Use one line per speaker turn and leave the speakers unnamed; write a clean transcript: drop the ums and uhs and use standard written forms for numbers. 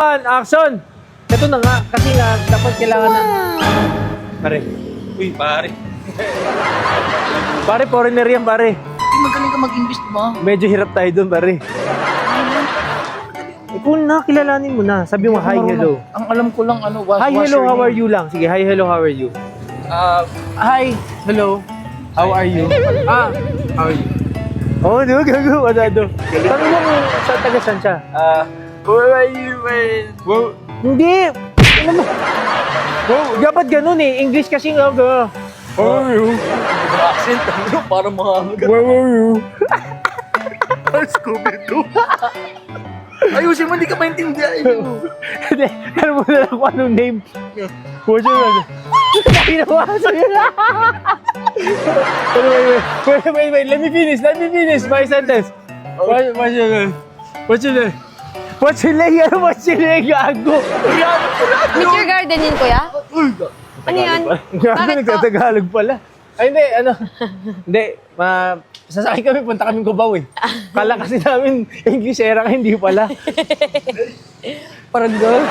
Action! Ito na nga, kasi nga, dapat kailangan na... Pare.
Uy, pare.
Pare, foreigner yan, pare.
Magaling ka mag-English, diba?
Medyo hirap tayo dun, pare. Kung kilalanin mo na, sabi mo, hi, hello.
Ang alam ko lang, ano,
Hi, hello, how are you lang? Sige, hi, hello, how are you?
Hi, hello.
How are you?
How are you?
Oh, di ba gago? Ano? Sabi mo kung sa taga-san siya?
Where are you, man?
Hindi! Ano mo? Dapat ganun eh. English kasi nga. How are you?
Accent, ano, parang mga...
Where are you?
Scooby-Doo. Ayusin mo, hindi ka maintindihan.
Hindi, alam mo na lang kung anong name. What's your name? Pinawaso yun. Wait. Let me finish my sentence. What's your name? What's your name? What's your name? Ano what's your name? Gago.
Mr. Garden yun, kuya? Ano yan?
Gago, nagtatagalog pala. Ay, hindi, ano. Hindi, sasakay kami, punta kami Cubao eh. Kala kasi namin, English era ka, hindi pala. Parang gano'n.